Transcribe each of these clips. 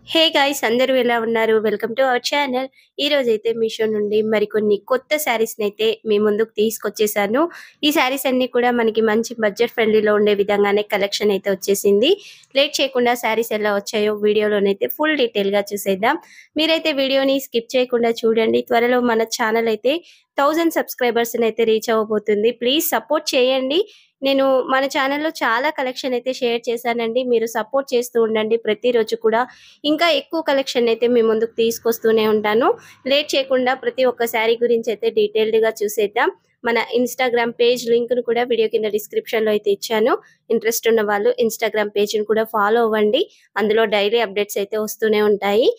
Hey guys అందరూ ఎలా ఉన్నారు? Welcome to our channel. ఈ రోజైతే మీషో నుండి మరికొన్ని కొత్త శారీస్‌నైతే మీ ముందుకు తీసుకొచ్చేసాను. ఈ శారీస్ అన్నీ కూడా మనకి మంచి బడ్జెట్ ఫ్రెండ్లీలో ఉండే విధంగానే కలెక్షన్ అయితే వచ్చేసింది. లేట్ చేయకుండా శారీస్ ఎలా వచ్చాయో వీడియోలోనైతే ఫుల్ డీటెయిల్‌గా చూసేద్దాం. మీరైతే వీడియోని స్కిప్ చేయకుండా చూడండి. త్వరలో మన ఛానల్ అయితే 1000 సబ్స్క్రైబర్స్‌ని అయితే రీచ్ అవ్వబోతుంది. ప్లీజ్ సపోర్ట్ చేయండి. నేను మన ఛానల్‌లో చాలా కలెక్షన్ అయితే షేర్ చేశానండి. మీరు సపోర్ట్ చేస్తూ ఉండండి ప్రతిరోజు కూడా. ఇంకా ఎక్కువ కలెక్షన్ అయితే మీ ముందుకు తీసుకొస్తూనే ఉంటాను. లేట్ చేయకుండా ప్రతి ఒక్క శారీ గురించి అయితే డీటెయిల్డ్‌గా చూసేద్దాం. మన ఇన్‌స్టాగ్రామ్ పేజ్ లింక్‌ను కూడా వీడియో కింద డిస్క్రిప్షన్‌లో అయితే ఇచ్చాను. ఇంట్రెస్ట్ ఉన్న వాళ్ళు ఇన్‌స్టాగ్రామ్ పేజ్‌ని కూడా ఫాలో అవ్వండి. అందులో డైలీ అప్డేట్స్ అయితే వస్తూనే ఉంటాయి.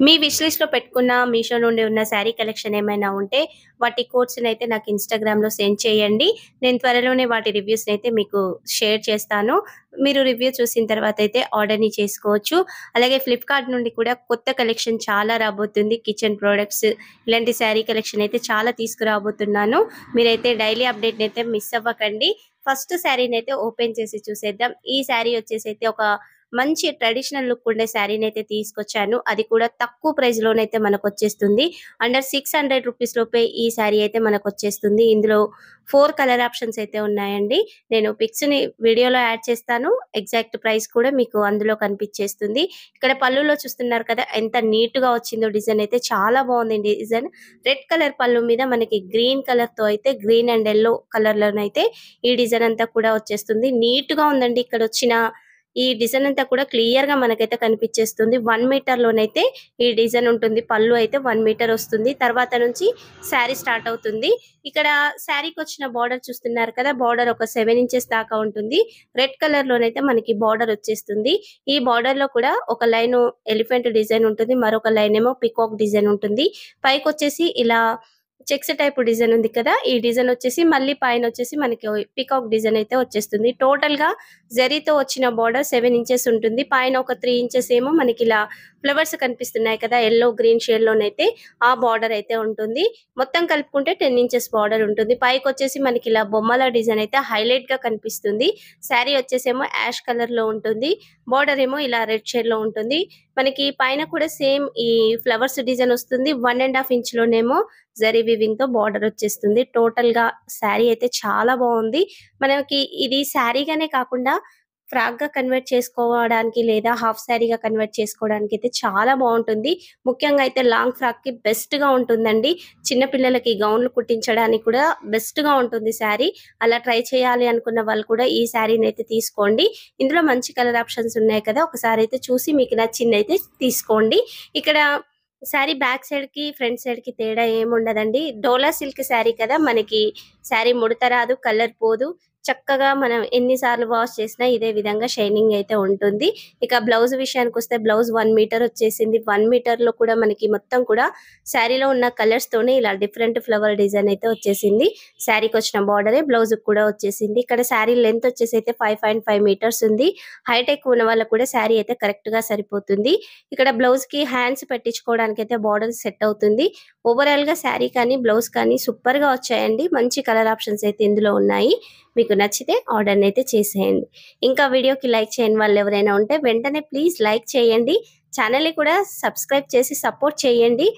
మీ విష్ లిస్ట్‌లో పెట్టుకున్న మీషో నుండి ఉన్న శారీ కలెక్షన్ ఏమైనా ఉంటే వాటి కోడ్స్‌ని అయితే నాకు ఇన్‌స్టాగ్రామ్‌లో సెండ్ చేయండి. నేను త్వరలోనే వాటి రివ్యూస్‌ని అయితే మీకు షేర్ చేస్తాను. మీరు రివ్యూ చూసిన తర్వాత అయితే ఆర్డర్‌ని చేసుకోవచ్చు. అలాగే ఫ్లిప్‌కార్ట్ నుండి కూడా కొత్త కలెక్షన్ చాలా రాబోతుంది. కిచెన్ ప్రొడక్ట్స్ ఇలాంటి శారీ కలెక్షన్ అయితే చాలా తీసుకురాబోతున్నాను. మీరైతే డైలీ అప్డేట్‌ని అయితే మిస్ అవ్వకండి. ఫస్ట్ శారీని అయితే ఓపెన్ చేసి చూసేద్దాం. ఈ శారీ వచ్చేసి అయితే ఒక మంచి ట్రెడిషనల్ లుక్ ఉండే శారీని అయితే తీసుకొచ్చాను. అది కూడా తక్కువ ప్రైస్ లోనైతే మనకు వచ్చేస్తుంది. అండర్ 600 రూపీస్ లోపే ఈ శారీ అయితే మనకు వచ్చేస్తుంది. ఇందులో 4 కలర్ ఆప్షన్స్ అయితే ఉన్నాయండి. నేను పిక్స్ ని వీడియోలో యాడ్ చేస్తాను. ఎగ్జాక్ట్ ప్రైస్ కూడా మీకు అందులో కనిపించేస్తుంది. ఇక్కడ పళ్ళులో చూస్తున్నారు కదా ఎంత నీట్ గా వచ్చిందో డిజైన్ అయితే చాలా బాగుంది డిజైన్. రెడ్ కలర్ పళ్ళు మీద మనకి గ్రీన్ కలర్ తో అయితే గ్రీన్ అండ్ యెల్లో కలర్ లోనైతే ఈ డిజైన్ అంతా కూడా వచ్చేస్తుంది. నీట్ గా ఉందండి ఇక్కడ వచ్చిన ఈ డిజైన్ అంతా కూడా క్లియర్ గా మనకైతే కనిపించేస్తుంది. 1 మీటర్ లోనైతే ఈ డిజైన్ ఉంటుంది. పళ్ళు అయితే 1 మీటర్ వస్తుంది. తర్వాత నుంచి శారీ స్టార్ట్ అవుతుంది. ఇక్కడ శారీకి వచ్చిన బార్డర్ చూస్తున్నారు కదా, బార్డర్ ఒక 7 ఇంచెస్ దాకా ఉంటుంది. రెడ్ కలర్ లోనైతే మనకి బార్డర్ వచ్చేస్తుంది. ఈ బార్డర్ లో కూడా ఒక లైన్ ఎలిఫెంట్ డిజైన్ ఉంటుంది, మరొక లైన్ ఏమో పికాక్ డిజైన్ ఉంటుంది. పైకి వచ్చేసి ఇలా చెక్స్ టైప్ డిజైన్ ఉంది కదా, ఈ డిజైన్ వచ్చేసి మళ్ళీ పైన వచ్చేసి మనకి పికాక్ డిజైన్ అయితే వచ్చేస్తుంది. టోటల్ గా జరీతో వచ్చిన బార్డర్ 7 ఇంచెస్ ఉంటుంది. పైన ఒక 3 ఇంచెస్ ఏమో మనకి ఇలా ఫ్లవర్స్ కనిపిస్తున్నాయి కదా, ఎల్లో గ్రీన్ షేడ్ లోనైతే ఆ బార్డర్ అయితే ఉంటుంది. మొత్తం కలుపుకుంటే 10 ఇంచెస్ బార్డర్ ఉంటుంది. పైకి వచ్చేసి మనకి ఇలా బొమ్మల డిజైన్ అయితే హైలైట్ గా కనిపిస్తుంది. శారీ వచ్చేసేమో యాష్ కలర్ లో ఉంటుంది. బార్డర్ ఏమో ఇలా రెడ్ షేడ్ లో ఉంటుంది. మనకి పైన కూడా సేమ్ ఈ ఫ్లవర్స్ డిజైన్ వస్తుంది. 1.5 ఇంచ్ లోనేమో జరీ వీవింగ్ తో బార్డర్ వచ్చేస్తుంది. టోటల్ గా శారీ అయితే చాలా బాగుంది. మనకి ఇది శారీగానే కాకుండా ఫ్రాక్ గా కన్వర్ట్ చేసుకోవడానికి లేదా హాఫ్ శారీగా కన్వర్ట్ చేసుకోవడానికి అయితే చాలా బాగుంటుంది. ముఖ్యంగా అయితే లాంగ్ ఫ్రాక్ కి బెస్ట్ గా ఉంటుందండి. చిన్న పిల్లలకి గౌన్లు కుట్టించడానికి కూడా బెస్ట్ గా ఉంటుంది శారీ. అలా ట్రై చేయాలి అనుకున్న వాళ్ళు కూడా ఈ శారీని అయితే తీసుకోండి. ఇందులో మంచి కలర్ ఆప్షన్స్ ఉన్నాయి కదా, ఒకసారి అయితే చూసి మీకు నచ్చింది అయితే తీసుకోండి. ఇక్కడ శారీ బ్యాక్ సైడ్ కి ఫ్రంట్ సైడ్ కి తేడా ఏముండదండి. డోలా సిల్క్ శారీ కదా, మనకి శారీ ముడత రాదు, కలర్ పోదు. చక్కగా మనం ఎన్ని సార్లు వాష్ చేసినా ఇదే విధంగా షైనింగ్ అయితే ఉంటుంది. ఇక బ్లౌజ్ విషయానికి వస్తే బ్లౌజ్ 1 మీటర్ వచ్చేసింది. 1 మీటర్ లో కూడా మనకి మొత్తం కూడా శారీలో ఉన్న కలర్స్ తోనే ఇలా డిఫరెంట్ ఫ్లవర్ డిజైన్ అయితే వచ్చేసింది. శారీకి వచ్చిన బార్డరే బ్లౌజ్ కూడా వచ్చేసింది. ఇక్కడ శారీ లెంత్ వచ్చేసి అయితే 5.5 మీటర్స్ ఉంది. హైట్ ఎక్కువ ఉన్న వాళ్ళకు కూడా శారీ అయితే కరెక్ట్ గా సరిపోతుంది. ఇక్కడ బ్లౌజ్ కి హ్యాండ్స్ పెట్టించుకోవడానికి అయితే బార్డర్ సెట్ అవుతుంది. ఓవరాల్ గా శారీ కానీ బ్లౌజ్ కానీ సూపర్ గా వచ్చాయండి. మంచి కలర్ ఆప్షన్స్ అయితే ఇందులో ఉన్నాయి. మీకు నచ్చితే ఆర్డర్ అయితే చేసేయండి. ఇంకా వీడియోకి లైక్ చేయని వాళ్ళు ఎవరైనా ఉంటే వెంటనే ప్లీజ్ లైక్ చేయండి. ఛానల్ని కూడా సబ్స్క్రైబ్ చేసి సపోర్ట్ చేయండి.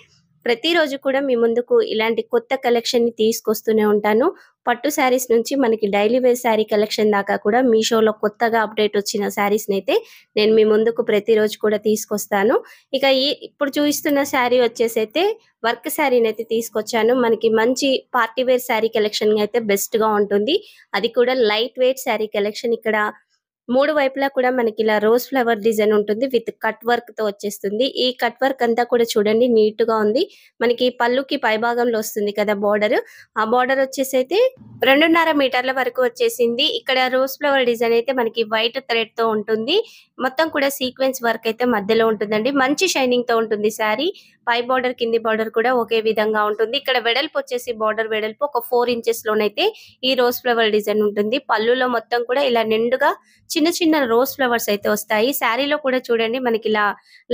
ప్రతిరోజు కూడా మీ ముందుకు ఇలాంటి కొత్త కలెక్షన్ ని తీసుకొస్తూనే ఉంటాను. పట్టు శారీస్ నుంచి మనకి డైలీ వేర్ శారీ కలెక్షన్ దాకా కూడా మీషోలో కొత్తగా అప్డేట్ వచ్చిన శారీస్ అయితే నేను మీ ముందుకు ప్రతిరోజు కూడా తీసుకొస్తాను. ఇక ఇప్పుడు చూపిస్తున్న శారీ వచ్చేసి అయితే వర్క్ శారీని అయితే తీసుకొచ్చాను. మనకి మంచి పార్టీ వేర్ శారీ కలెక్షన్ అయితే బెస్ట్ గా ఉంటుంది. అది కూడా లైట్ వెయిట్ శారీ కలెక్షన్. ఇక్కడ 3 వైపులా కూడా మనకి ఇలా రోజ్ ఫ్లవర్ డిజైన్ ఉంటుంది విత్ కట్ వర్క్ తో వచ్చేస్తుంది. ఈ కట్ వర్క్ అంతా కూడా చూడండి నీట్ గా ఉంది. మనకి పళ్ళుకి పై భాగంలో వస్తుంది కదా బార్డర్, ఆ బార్డర్ వచ్చేసి అయితే 2.5 మీటర్ల వరకు వచ్చేసింది. ఇక్కడ రోజ్ ఫ్లవర్ డిజైన్ అయితే మనకి వైట్ థ్రెడ్ తో ఉంటుంది. మొత్తం కూడా సీక్వెన్స్ వర్క్ అయితే మధ్యలో ఉంటుందండి. మంచి షైనింగ్ తో ఉంటుంది శారీ. పై బార్డర్ కింది బార్డర్ కూడా ఒకే విధంగా ఉంటుంది. ఇక్కడ వెడల్పు వచ్చేసి బార్డర్ వెడల్పు ఒక 4 ఇంచెస్ లోనైతే ఈ రోజ్ ఫ్లవర్ డిజైన్ ఉంటుంది. పళ్ళులో మొత్తం కూడా ఇలా నిండుగా చిన్న చిన్న రోజ్ ఫ్లవర్స్ అయితే వస్తాయి. శారీలో కూడా చూడండి మనకి ఇలా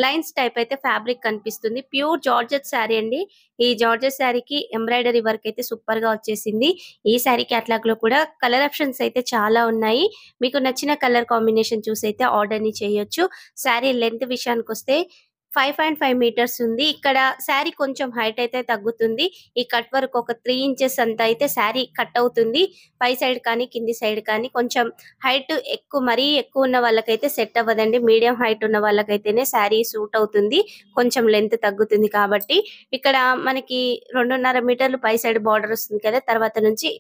లైన్స్ టైప్ అయితే ఫ్యాబ్రిక్ కనిపిస్తుంది. ప్యూర్ జార్జెట్ శారీ అండి. ఈ జార్జెట్ శారీకి ఎంబ్రాయిడరీ వర్క్ అయితే సూపర్ గా వచ్చేసింది. ఈ శారీ క్యాటలాగ్ లో కూడా కలర్ ఆప్షన్స్ అయితే చాలా ఉన్నాయి. మీకు నచ్చిన కలర్ కాంబినేషన్ చూసి అయితే ఆర్డర్ ని చేయొచ్చు. శారీ లెంత్ విషయానికి వస్తే 5.5 మీటర్స్ ఉంది. ఇక్కడ శారీ కొంచెం హైట్ అయితే తగ్గుతుంది. ఈ కట్ వర్క్ ఒక 3 ఇంచెస్ అంత అయితే శారీ కట్ అవుతుంది. పై సైడ్ కానీ కింది సైడ్ కానీ కొంచెం హైట్ ఎక్కువ మరీ ఎక్కువ ఉన్న వాళ్ళకైతే సెట్ అవ్వదండి. మీడియం హైట్ ఉన్న వాళ్ళకైతేనే శారీ సూట్ అవుతుంది. కొంచెం లెంత్ తగ్గుతుంది కాబట్టి ఇక్కడ మనకి 2.5 మీటర్లు పై సైడ్ బార్డర్ వస్తుంది కదా. తర్వాత నుంచి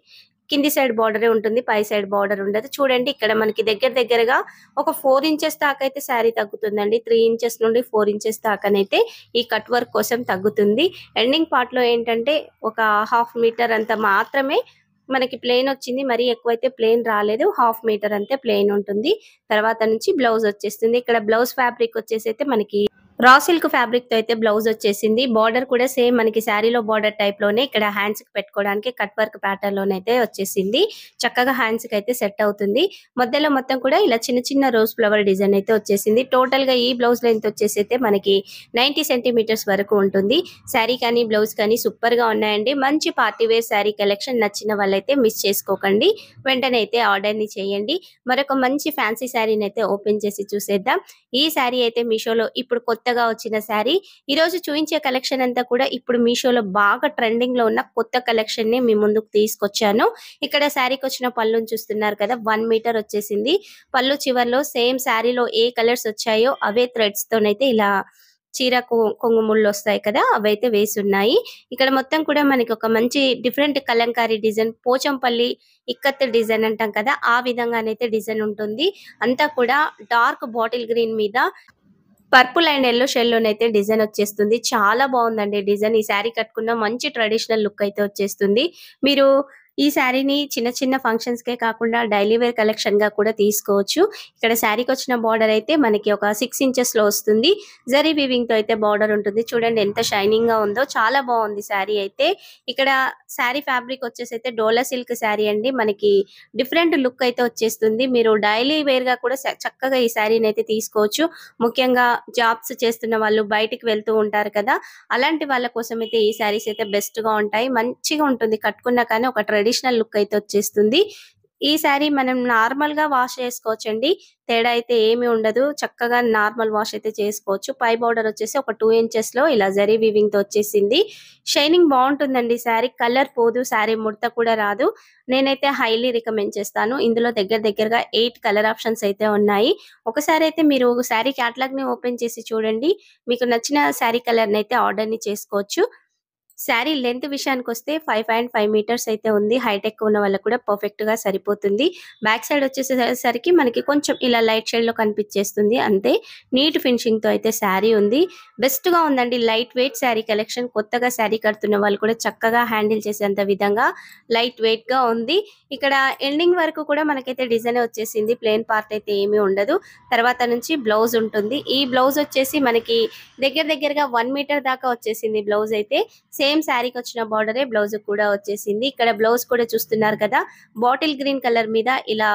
కింది సైడ్ బార్డరే ఉంటుంది. పై సైడ్ బార్డర్ ఉండదు. చూడండి ఇక్కడ మనకి దగ్గరగా ఒక 4 ఇంచెస్ దాకా అయితే శారీ తగ్గుతుందండి. 3 ఇంచెస్ నుండి 4 ఇంచెస్ దాకానైతే ఈ కట్ వర్క్ కోసం తగ్గుతుంది. ఎండింగ్ పార్ట్ లో ఏంటంటే ఒక 1/2 మీటర్ అంత మాత్రమే మనకి ప్లెయిన్ వచ్చింది. మరీ ఎక్కువైతే ప్లెయిన్ రాలేదు. 1/2 మీటర్ అంతే ప్లెయిన్ ఉంటుంది. తర్వాత నుంచి బ్లౌజ్ వచ్చేస్తుంది. ఇక్కడ బ్లౌజ్ ఫ్యాబ్రిక్ వచ్చేసి అయితే మనకి రా సిల్క్ ఫ్యాబ్రిక్ తో అయితే బ్లౌజ్ వచ్చేసింది. బార్డర్ కూడా సేమ్ మనకి శారీలో బార్డర్ టైప్ లోనే ఇక్కడ హ్యాండ్స్ కి పెట్టుకోవడానికి కట్ వర్క్ ప్యాటర్న్ లోనైతే వచ్చేసింది. చక్కగా హ్యాండ్స్ కి అయితే సెట్ అవుతుంది. మధ్యలో మొత్తం కూడా ఇలా చిన్న చిన్న రోజ్ ఫ్లవర్ డిజైన్ అయితే వచ్చేసింది. టోటల్ గా ఈ బ్లౌజ్ లెంత్ వచ్చేసి అయితే మనకి 90 సెంటీమీటర్స్ వరకు ఉంటుంది. శారీ కానీ బ్లౌజ్ కానీ సూపర్ గా ఉన్నాయండి. మంచి పార్టీ వేర్ శారీ కలెక్షన్. నచ్చిన వాళ్ళైతే మిస్ చేసుకోకండి. వెంటనే అయితే ఆర్డర్ ని చేయండి. మరొక మంచి ఫ్యాన్సీ శారీని అయితే ఓపెన్ చేసి చూసేద్దాం. ఈ శారీ అయితే మీషోలో ఇప్పుడు కొత్తగా వచ్చిన శారీ. ఈ రోజు చూపించే కలెక్షన్ అంతా కూడా ఇప్పుడు మీషోలో బాగా ట్రెండింగ్ లో ఉన్న కొత్త కలెక్షన్ ని మీ ముందుకు తీసుకొచ్చాను. ఇక్కడ శారీకి వచ్చిన పళ్ళుని చూస్తున్నారు కదా. 1 మీటర్ వచ్చేసింది. పళ్ళు చివర్లో సేమ్ శారీలో ఏ కలర్స్ వచ్చాయో అవే థ్రెడ్స్ తోనైతే ఇలా చీర కొంగు ముళ్ళు వస్తాయి కదా, అవైతే వేసి ఉన్నాయి. ఇక్కడ మొత్తం కూడా మనకి ఒక మంచి different Kalamkari design, Pochampally ikat design అంటాం కదా, ఆ విధంగానైతే డిజైన్ ఉంటుంది. అంతా కూడా డార్క్ బాటిల్ గ్రీన్ మీద పర్పుల్ అండ్ యెల్లో షెల్ లోనైతే డిజైన్ వచ్చేస్తుంది. చాలా బాగుందండి డిజైన్. ఈ శారీ కట్టుకున్న మంచి ట్రెడిషనల్ లుక్ అయితే వచ్చేస్తుంది. మీరు ఈ శారీని చిన్న చిన్న ఫంక్షన్స్ కే కాకుండా డైలీ వేర్ కలెక్షన్ గా కూడా తీసుకోవచ్చు. ఇక్కడ శారీకి వచ్చిన బార్డర్ అయితే మనకి ఒక 6 ఇంచెస్ లో వస్తుంది. జరీ వీవింగ్ తో అయితే బార్డర్ ఉంటుంది. చూడండి ఎంత షైనింగ్ గా ఉందో. చాలా బాగుంది శారీ అయితే. ఇక్కడ శారీ ఫ్యాబ్రిక్ వచ్చేసి అయితే డోలా సిల్క్ శారీ అండి. మనకి డిఫరెంట్ లుక్ అయితే వచ్చేస్తుంది. మీరు డైలీ వేర్ గా కూడా చక్కగా ఈ శారీని అయితే తీసుకోవచ్చు. ముఖ్యంగా జాబ్స్ చేస్తున్న వాళ్ళు, బయటికి వెళ్తూ ఉంటారు కదా, అలాంటి వాళ్ళ కోసం అయితే ఈ శారీస్ అయితే బెస్ట్ గా ఉంటాయి. మంచిగా ఉంటుంది. కట్టుకున్నా కానీ ఒక ట్రెడిషనల్ లుక్ అయితే వచ్చేస్తుంది. ఈ శారీ మనం నార్మల్ గా వాష్ చేసుకోవచ్చండి. తేడా అయితే ఏమీ ఉండదు. చక్కగా నార్మల్ వాష్ అయితే చేసుకోవచ్చు. పై బార్డర్ వచ్చేసి ఒక 2 ఇంచెస్ లో ఇలా జరీ వీవింగ్ తో వచ్చేసింది. షైనింగ్ బాగుంటుందండి శారీ. కలర్ పోదు. శారీ ముడత కూడా రాదు. నేనైతే హైలీ రికమెండ్ చేస్తాను. ఇందులో దగ్గరగా 8 కలర్ ఆప్షన్స్ అయితే ఉన్నాయి. ఒకసారి అయితే మీరు శారీ క్యాటలాగ్ ని ఓపెన్ చేసి చూడండి. మీకు నచ్చిన శారీ కలర్ ని అయితే ఆర్డర్ ని చేసుకోవచ్చు. శారీ లెంత్ విషయానికి వస్తే 5.5 మీటర్స్ అయితే ఉంది. హైట్ ఎక్కువ ఉన్న వాళ్ళకి కూడా పర్ఫెక్ట్ గా సరిపోతుంది. బ్యాక్ సైడ్ వచ్చేసరికి మనకి కొంచెం ఇలా లైట్ షేడ్ లో కనిపించేస్తుంది. అంతే. నీట్ ఫినిషింగ్ తో అయితే శారీ ఉంది. బెస్ట్ గా ఉందండి. Light weight sari collection. కొత్తగా శారీ కడుతున్న వాళ్ళు కూడా చక్కగా హ్యాండిల్ చేసేంత విధంగా లైట్ వెయిట్ గా ఉంది. ఇక్కడ ఎండింగ్ వరకు కూడా మనకైతే డిజైన్ వచ్చేసింది. ప్లెయిన్ పార్ట్ అయితే ఏమీ ఉండదు. తర్వాత నుంచి బ్లౌజ్ ఉంటుంది. ఈ బ్లౌజ్ వచ్చేసి మనకి దగ్గరగా 1 మీటర్ దాకా వచ్చేసింది. బ్లౌజ్ అయితే సేమ్ శారీకి వచ్చిన బార్డరే బ్లౌజ్ కూడా వచ్చేసింది. ఇక్కడ బ్లౌజ్ కూడా చూస్తున్నారు కదా, బాటిల్ గ్రీన్ కలర్ మీద ఇలా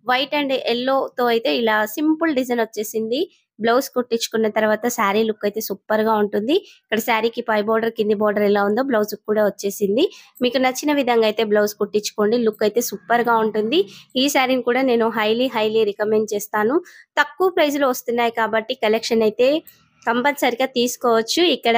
వైట్ అండ్ ఎల్లో తో అయితే ఇలా సింపుల్ డిజైన్ వచ్చేసింది. బ్లౌజ్ కుట్టించుకున్న తర్వాత శారీ లుక్ అయితే సూపర్ గా ఉంటుంది. ఇక్కడ శారీకి పై బార్డర్ కింది బార్డర్ ఎలా ఉందో బ్లౌజ్ కూడా వచ్చేసింది. మీకు నచ్చిన విధంగా అయితే బ్లౌజ్ కుట్టించుకోండి. లుక్ అయితే సూపర్ గా ఉంటుంది. ఈ శారీని కూడా నేను హైలీ రికమెండ్ చేస్తాను. తక్కువ ప్రైస్ లో వస్తున్నాయి కాబట్టి కలెక్షన్ అయితే కంపల్సరిగా తీసుకోవచ్చు. ఇక్కడ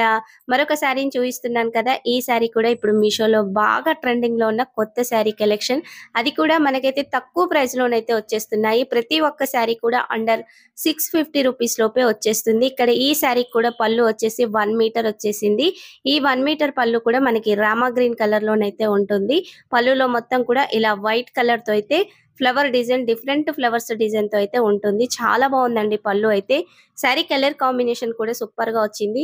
మరొక శారీని చూపిస్తున్నాను కదా, ఈ శారీ కూడా ఇప్పుడు మీషోలో బాగా ట్రెండింగ్ లో ఉన్న కొత్త శారీ కలెక్షన్. అది కూడా మనకైతే తక్కువ ప్రైస్ లోనైతే వచ్చేస్తున్నాయి. ప్రతి ఒక్క శారీ కూడా అండర్ 650 రూపీస్ లోపే వచ్చేస్తుంది. ఇక్కడ ఈ శారీ కూడా పళ్ళు వచ్చేసి 1 మీటర్ వచ్చేసింది. ఈ 1 మీటర్ పళ్ళు కూడా మనకి రామా గ్రీన్ కలర్ లోనైతే ఉంటుంది. పళ్ళులో మొత్తం కూడా ఇలా వైట్ కలర్ తో అయితే flower design, different flowers design తో అయితే ఉంటుంది. చాలా బాగుందండి పళ్ళు అయితే. శారీ కలర్ కాంబినేషన్ కూడా సూపర్ గా వచ్చింది.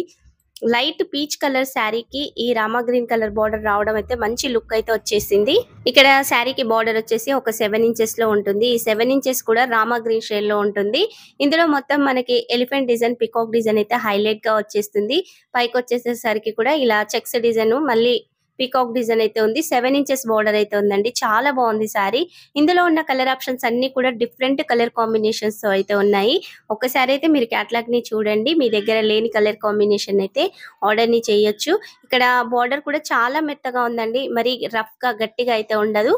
లైట్ పీచ్ కలర్ శారీకి ఈ రామా గ్రీన్ కలర్ బార్డర్ రావడం అయితే మంచి లుక్ అయితే వచ్చేసింది. ఇక్కడ శారీకి బార్డర్ వచ్చేసి ఒక 7 ఇంచెస్ లో ఉంటుంది. ఈ 7 ఇంచెస్ కూడా రామా గ్రీన్ షేడ్ లో ఉంటుంది. ఇందులో మొత్తం మనకి ఎలిఫెంట్ డిజైన్, పికాక్ డిజైన్ అయితే హైలైట్ గా వచ్చేస్తుంది. పైకి వచ్చేసేసరికి కూడా ఇలా చెక్స్ డిజైన్, మళ్ళీ పీకాక్ డిజైన్ అయితే ఉంది. 7 ఇంచెస్ బార్డర్ అయితే ఉందండి. చాలా బాగుంది సారీ. ఇందులో ఉన్న కలర్ ఆప్షన్స్ అన్ని కూడా డిఫరెంట్ కలర్ కాంబినేషన్స్ తో అయితే ఉన్నాయి. ఒక్కసారి అయితే మీరు క్యాటలాగ్ ని చూడండి. మీ దగ్గర లేని కలర్ కాంబినేషన్ అయితే ఆర్డర్ ని చేయొచ్చు. ఇక్కడ బార్డర్ కూడా చాలా మెత్తగా ఉందండి. మరి రఫ్ గా గట్టిగా అయితే ఉండదు.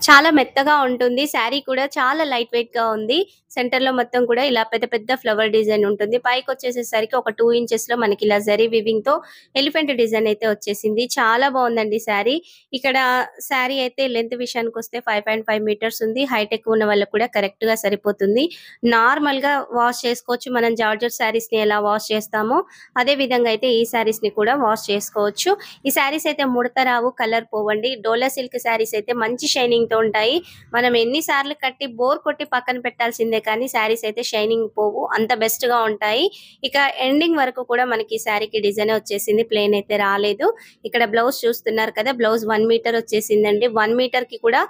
చాలా మెత్తగా ఉంటుంది. శారీ కూడా చాలా లైట్ వెయిట్ గా ఉంది. సెంటర్ లో మొత్తం కూడా ఇలా పెద్ద పెద్ద ఫ్లవర్ డిజైన్ ఉంటుంది. పైకి వచ్చేసేసరికి ఒక 2 ఇంచెస్ లో మనకి ఇలా జరీ వివింగ్ తో ఎలిఫెంట్ డిజైన్ అయితే వచ్చేసింది. చాలా బాగుందండి శారీ. ఇక్కడ శారీ అయితే లెంత్ విషయానికి వస్తే 5.5 మీటర్స్ ఉంది. హైట్ ఎక్కువ ఉన్న వాళ్ళకి కూడా కరెక్ట్ గా సరిపోతుంది. నార్మల్ గా వాష్ చేసుకోవచ్చు. మనం జార్జెట్ శారీస్ ని ఎలా వాష్ చేస్తామో అదే విధంగా అయితే ఈ శారీస్ ని కూడా వాష్ చేసుకోవచ్చు. ఈ శారీస్ అయితే ముడత రావు, కలర్ పోవండి. డోలా సిల్క్ శారీస్ అయితే మంచి షైనింగ్ తో ఉంటాయి. మనం ఎన్నిసార్లు కట్టి బోర్ కొట్టి పక్కన పెట్టాల్సిందే కానీ శారీస్ అయితే షైనింగ్ పోవు. అంత బెస్ట్ గా ఉంటాయి. ఇక ఎండింగ్ వరకు కూడా మనకి ఈ శారీకి డిజైన్ వచ్చేసింది. ప్లేన్ అయితే రాలేదు. ఇక్కడ బ్లౌజ్ చూస్తున్నారు కదా, బ్లౌజ్ 1 మీటర్ వచ్చేసిందండి. 1 మీటర్ కి కూడా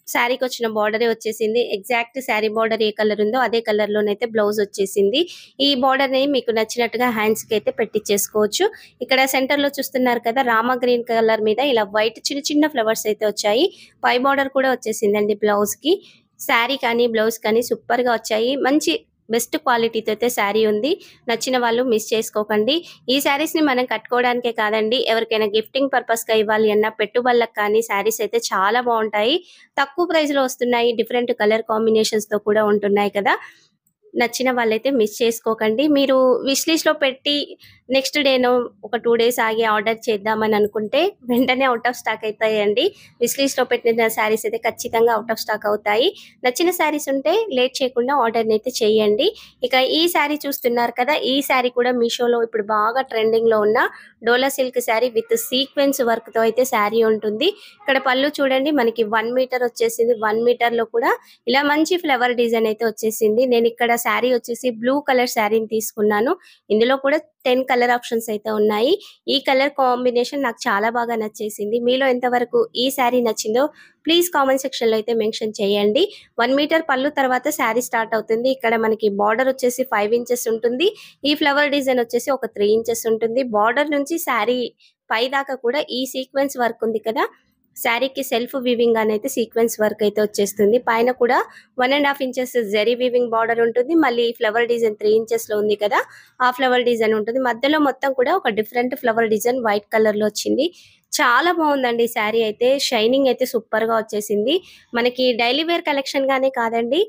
శారీకి వచ్చిన బార్డరే వచ్చేసింది. ఎగ్జాక్ట్ శారీ బార్డర్ ఏ కలర్ ఉందో అదే కలర్ లోనైతే బ్లౌజ్ వచ్చేసింది. ఈ బార్డర్ ని మీకు నచ్చినట్టుగా హ్యాండ్స్ కి అయితే పెట్టించేసుకోవచ్చు. ఇక్కడ సెంటర్ లో చూస్తున్నారు కదా, రామా గ్రీన్ కలర్ మీద ఇలా వైట్ చిన్న చిన్న ఫ్లవర్స్ అయితే వచ్చాయి. పై బార్డర్ కూడా వచ్చేసిందండి బ్లౌజ్ కి. శారీ కానీ బ్లౌజ్ కానీ సూపర్ గా వచ్చాయి. మంచి బెస్ట్ క్వాలిటీతో అయితే శారీ ఉంది. నచ్చిన వాళ్ళు మిస్ చేసుకోకండి. ఈ శారీస్ ని మనం కట్టుకోవడానికే కాదండి, ఎవరికైనా గిఫ్టింగ్ పర్పస్ గా ఇవ్వాలి అన్న పెట్టుబడులకు కానీ శారీస్ అయితే చాలా బాగుంటాయి. తక్కువ ప్రైస్ లో వస్తున్నాయి. డిఫరెంట్ కలర్ కాంబినేషన్స్ తో కూడా ఉంటున్నాయి కదా. నచ్చిన వాళ్ళైతే మిస్ చేసుకోకండి. మీరు విష్ లిస్ట్ లో పెట్టి నెక్స్ట్ డేనో ఒక 2 డేస్ ఆగి ఆర్డర్ చేద్దామని అనుకుంటే వెంటనే అవుట్ ఆఫ్ స్టాక్ అవుతాయండి. విష్ లిస్ట్ లో పెట్టిన శారీస్ అయితే ఖచ్చితంగా అవుట్ ఆఫ్ స్టాక్ అవుతాయి. నచ్చిన శారీస్ ఉంటే లేట్ చేయకుండా ఆర్డర్ అయితే చేయండి. ఇక ఈ శారీ చూస్తున్నారు కదా, ఈ శారీ కూడా మీషోలో ఇప్పుడు బాగా ట్రెండింగ్ లో ఉన్న Dola silk sari with sequence work తో అయితే శారీ ఉంటుంది. ఇక్కడ పళ్ళు చూడండి, మనకి 1 మీటర్ వచ్చేసింది. 1 మీటర్ లో కూడా ఇలా మంచి ఫ్లవర్ డిజైన్ అయితే వచ్చేసింది. నేను ఇక్కడ శారీ వచ్చేసి బ్లూ కలర్ శారీని తీసుకున్నాను. ఇందులో కూడా 10 కలర్ ఆప్షన్స్ అయితే ఉన్నాయి. ఈ కలర్ కాంబినేషన్ నాకు చాలా బాగా నచ్చేసింది. మీలో ఎంతవరకు ఈ శారీ నచ్చిందో ప్లీజ్ కామెంట్ సెక్షన్ లో అయితే మెన్షన్ చేయండి. 1 మీటర్ పళ్ళు తర్వాత శారీ స్టార్ట్ అవుతుంది. ఇక్కడ మనకి బార్డర్ వచ్చేసి 5 ఇంచెస్ ఉంటుంది. ఈ ఫ్లవర్ డిజైన్ వచ్చేసి ఒక 3 ఇంచెస్ ఉంటుంది. బార్డర్ నుంచి శారీ పై దాకా కూడా ఈ సీక్వెన్స్ వర్క్ ఉంది కదా, శారీకి సెల్ఫ్ వీవింగ్ అనేది సీక్వెన్స్ వర్క్ అయితే వచ్చేస్తుంది. పైన కూడా 1.5 ఇంచెస్ జరీ వీవింగ్ బార్డర్ ఉంటుంది. మళ్ళీ ఫ్లవర్ డిజైన్ 3 ఇంచెస్ లో ఉంది కదా, ఆ ఫ్లవర్ డిజైన్ ఉంటుంది. మధ్యలో మొత్తం కూడా ఒక different flower design white colour లో వచ్చింది. చాలా బాగుందండి శారీ అయితే. షైనింగ్ అయితే సూపర్ గా వచ్చేసింది. మనకి డైలీ వేర్ కలెక్షన్ గానే కాదండి,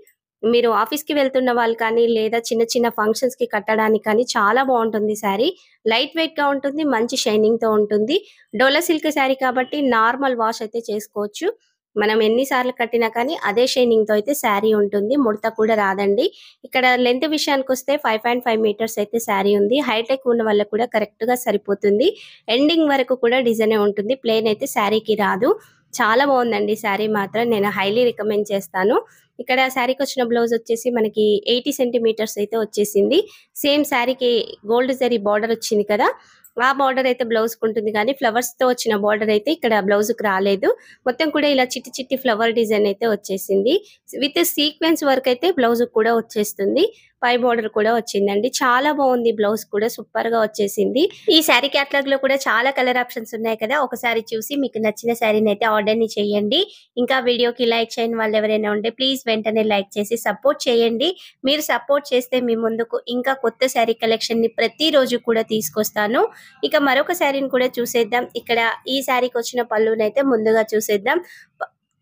మీరు ఆఫీస్ కి వెళ్తున్న వాళ్ళు కానీ లేదా చిన్న చిన్న ఫంక్షన్స్ కి కట్టడానికి కానీ చాలా బాగుంటుంది శారీ. లైట్ వెయిట్ గా ఉంటుంది. మంచి షైనింగ్ తో ఉంటుంది. డోలా సిల్క్ శారీ కాబట్టి నార్మల్ వాష్ అయితే చేసుకోవచ్చు. మనం ఎన్నిసార్లు కట్టినా కానీ అదే షైనింగ్ తో అయితే శారీ ఉంటుంది. ముడత కూడా రాదండి. ఇక్కడ లెంత్ విషయానికి వస్తే 5.5 మీటర్స్ అయితే శారీ ఉంది. హైట్ ఎక్కువ ఉన్న వాళ్ళకి కూడా కరెక్ట్ గా సరిపోతుంది. ఎండింగ్ వరకు కూడా డిజైన్ ఉంటుంది. ప్లేన్ అయితే శారీకి రాదు. చాలా బాగుందండి శారీ మాత్రం. నేను హైలీ రికమెండ్ చేస్తాను. ఇక్కడ శారీకి వచ్చిన బ్లౌజ్ వచ్చేసి మనకి 80 సెంటీమీటర్స్ అయితే వచ్చేసింది. సేమ్ శారీకి గోల్డ్ జరీ బార్డర్ వచ్చింది కదా, ఆ బార్డర్ అయితే బ్లౌజ్ కు ఉంటుంది. కానీ ఫ్లవర్స్ తో వచ్చిన బార్డర్ అయితే ఇక్కడ బ్లౌజ్ కు రాలేదు. మొత్తం కూడా ఇలా చిట్టి చిట్టి ఫ్లవర్ డిజైన్ అయితే వచ్చేసింది. విత్ సీక్వెన్స్ వర్క్ అయితే బ్లౌజ్ కూడా వచ్చేస్తుంది. పై బార్డర్ కూడా వచ్చిందండి. చాలా బాగుంది. బ్లౌజ్ కూడా సూపర్ గా వచ్చేసింది. ఈ శారీ క్యాటలాగ్ లో కూడా చాలా కలర్ ఆప్షన్స్ ఉన్నాయి కదా, ఒకసారి చూసి మీకు నచ్చిన శారీని అయితే ఆర్డర్ ని చేయండి. ఇంకా వీడియోకి లైక్ చేయని వాళ్ళు ఎవరైనా ఉంటే ప్లీజ్ వెంటనే లైక్ చేసి సపోర్ట్ చేయండి. మీరు సపోర్ట్ చేస్తే మీ ముందుకు ఇంకా కొత్త శారీ కలెక్షన్ ని ప్రతిరోజు కూడా తీసుకొస్తాను. ఇక మరొక శారీని కూడా చూసేద్దాం. ఇక్కడ ఈ శారీకి వచ్చిన పళ్ళునైతే ముందుగా చూసేద్దాం.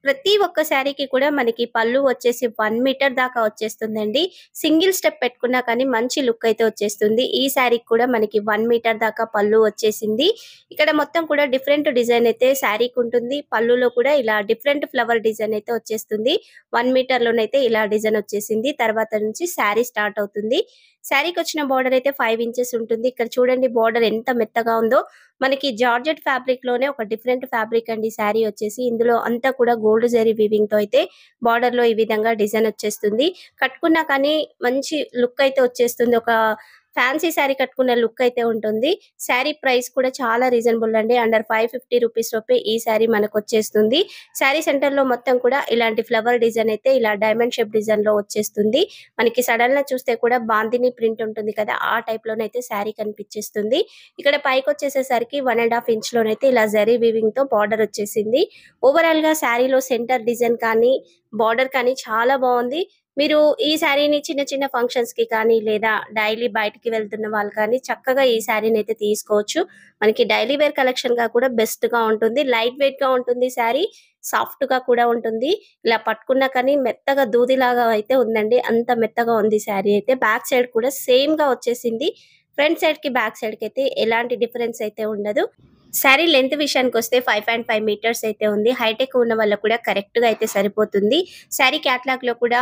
ప్రతి ఒక్క శారీకి కూడా మనకి పళ్ళు వచ్చేసి 1 మీటర్ దాకా వచ్చేస్తుందండి. సింగిల్ స్టెప్ పెట్టుకున్నా కానీ మంచి లుక్ అయితే వచ్చేస్తుంది. ఈ శారీకి కూడా మనకి 1 మీటర్ దాకా పళ్ళు వచ్చేసింది. ఇక్కడ మొత్తం కూడా డిఫరెంట్ డిజైన్ అయితే శారీకి ఉంటుంది. పళ్ళులో కూడా ఇలా డిఫరెంట్ ఫ్లవర్ డిజైన్ అయితే వచ్చేస్తుంది. 1 మీటర్ లోనైతే ఇలా డిజైన్ వచ్చేసింది. తర్వాత నుంచి శారీ స్టార్ట్ అవుతుంది. శారీకి వచ్చిన బార్డర్ అయితే 5 ఇంచెస్ ఉంటుంది. ఇక్కడ చూడండి బార్డర్ ఎంత మెత్తగా ఉందో. మనకి జార్జెట్ ఫ్యాబ్రిక్ లోనే ఒక డిఫరెంట్ ఫ్యాబ్రిక్ అండి శారీ వచ్చేసి. ఇందులో అంతా కూడా గోల్డ్ జరీ వీవింగ్ తో అయితే బార్డర్ లో ఈ విధంగా డిజైన్ వచ్చేస్తుంది. కట్టుకున్నా కానీ మంచి లుక్ అయితే వచ్చేస్తుంది. ఒక ఫ్యాన్సీ శారీ కట్టుకున్న లుక్ అయితే ఉంటుంది. శారీ ప్రైస్ కూడా చాలా రీజనబుల్ అండి. అండర్ 550 రూపీస్ లోపే ఈ శారీ మనకొచ్చేస్తుంది. శారీ సెంటర్‌లో మొత్తం కూడా ఇలాంటి ఫ్లవర్ డిజైన్ అయితే ఇలా డైమండ్ షేప్ డిజైన్‌లో వచ్చేస్తుంది. మనకి సడన్‌గా చూస్తే కూడా బాందిని ప్రింట్ ఉంటుంది కదా! ఆ టైప్‌లోనైతే శారీ కనిపించేస్తుంది. ఇక్కడ పైకొచ్చేసేసరికి 1 ½ ఇంచ్‌లోనైతే ఇలా జరీ వీవింగ్‌తో బార్డర్ వచ్చేసింది. ఓవరాల్‌గా శారీలో సెంటర్ డిజైన్ కానీ, బార్డర్ కానీ చాలా బావుంది. మీరు ఈ శారీని చిన్న చిన్న ఫంక్షన్స్‌కి కానీ, లేదా డైలీ బయటికి వెళ్తున్న వాళ్ళు కానీ చక్కగా ఈ శారీనైతే తీసుకోవచ్చు. మనకి డైలీ వేర్ కలెక్షన్‌గా కూడా బెస్ట్‌గా ఉంటుంది. లైట్ వెయిట్‌గా ఉంటుంది శారీ. సాఫ్ట్‌గా కూడా ఉంటుంది. ఇలా పట్టుకున్నా కానీ మెత్తగా దూదిలాగా అయితే ఉందండి. అంత మెత్తగా ఉంది శారీ అయితే. బ్యాక్ సైడ్ కూడా సేమ్‌గా వచ్చేసింది. ఫ్రంట్ సైడ్‌కి, బ్యాక్ సైడ్‌కైతే ఎలాంటి డిఫరెన్స్ అయితే ఉండదు. శారీ లెంత్ విషయానికొస్తే 5.5 మీటర్స్ అయితే ఉంది. హైట్ ఎక్కువ ఉన్న వాళ్ళకి కూడా కరెక్ట్‌గా అయితే సరిపోతుంది. శారీ క్యాటలాగ్‌లో కూడా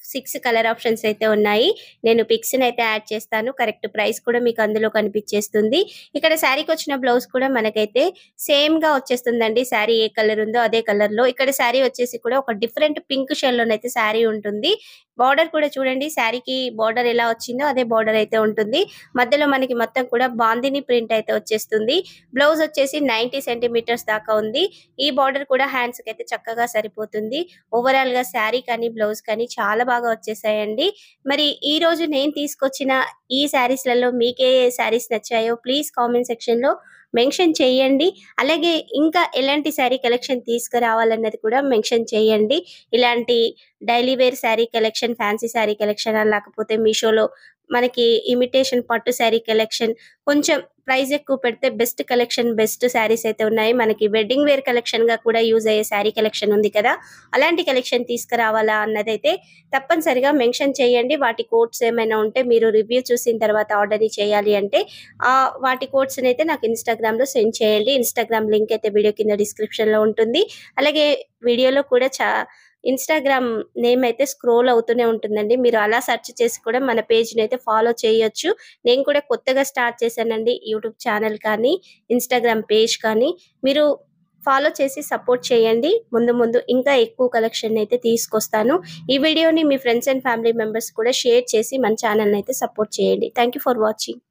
6 కలర్ ఆప్షన్స్ అయితే ఉన్నాయి. నేను పిక్స్‌నైతే యాడ్ చేస్తాను. కరెక్ట్ ప్రైస్ కూడా మీకు అందులో కనిపించేస్తుంది. ఇక్కడ శారీకొచ్చిన బ్లౌజ్ కూడా మనకైతే సేమ్‌గా వచ్చేస్తుందండి. శారీ ఏ కలర్ ఉందో అదే కలర్‌లో. ఇక్కడ శారీ వచ్చేసి కూడా ఒక డిఫరెంట్ పింక్ షేడ్‌లోనైతే శారీ ఉంటుంది. బార్డర్ కూడా చూడండి, శారీకి బార్డర్ ఎలా వచ్చిందో అదే బార్డర్ అయితే ఉంటుంది. మధ్యలో మనకి మొత్తం కూడా బాందిని ప్రింట్ అయితే వచ్చేస్తుంది. బ్లౌజ్ వచ్చేసి 90 సెంటీమీటర్స్ దాకా ఉంది. ఈ బార్డర్ కూడా హ్యాండ్స్‌కి అయితే చక్కగా సరిపోతుంది. ఓవరాల్‌గా శారీ కానీ, బ్లౌజ్ కానీ చాలా బాగా వచ్చేసాయండి. మరి ఈ రోజు నేను తీసుకొచ్చిన ఈ శారీస్‌లలో మీకే ఏ శారీస్ నచ్చాయో ప్లీజ్ కామెంట్ సెక్షన్‌లో మెన్షన్ చేయండి. అలాగే ఇంకా ఎలాంటి శారీ కలెక్షన్ తీసుకురావాలన్నది కూడా మెన్షన్ చేయండి. ఇలాంటి daily wear sari collection, fancy sari collection లేకపోతే మీషోలో మనకి ఇమిటేషన్ పట్టు శారీ కలెక్షన్, కొంచెం ప్రైస్ ఎక్కువ పెడితే బెస్ట్ కలెక్షన్, బెస్ట్ శారీస్ అయితే ఉన్నాయి. మనకి వెడ్డింగ్ వేర్ కలెక్షన్‌గా కూడా యూజ్ అయ్యే శారీ కలెక్షన్ ఉంది కదా! అలాంటి కలెక్షన్ తీసుకురావాలా అన్నదైతే తప్పనిసరిగా మెన్షన్ చేయండి. వాటి కోడ్స్ ఏమైనా ఉంటే మీరు రివ్యూ చూసిన తర్వాత ఆర్డర్ చేయాలి అంటే వాటి కోడ్స్‌నైతే నాకు ఇన్‌స్టాగ్రామ్‌లో సెండ్ చేయండి. ఇన్‌స్టాగ్రామ్ లింక్ అయితే వీడియో కింద డిస్క్రిప్షన్‌లో ఉంటుంది. అలాగే వీడియోలో కూడా ఇన్‌స్టాగ్రామ్ నేమ్ అయితే స్క్రోల్ అవుతూనే ఉంటుందండి. మీరు అలా సెర్చ్ చేసి కూడా మన పేజ్‌నైతే ఫాలో చేయొచ్చు. నేను కూడా కొత్తగా స్టార్ట్ చేశానండి యూట్యూబ్ ఛానల్ కానీ, ఇన్‌స్టాగ్రామ్ పేజ్ కానీ. మీరు ఫాలో చేసి సపోర్ట్ చేయండి. ముందు ముందు ఇంకా ఎక్కువ కలెక్షన్ అయితే తీసుకొస్తాను. ఈ వీడియోని మీ ఫ్రెండ్స్ అండ్ ఫ్యామిలీ మెంబర్స్ కూడా షేర్ చేసి మన ఛానల్‌నైతే సపోర్ట్ చేయండి. Thank you for watching.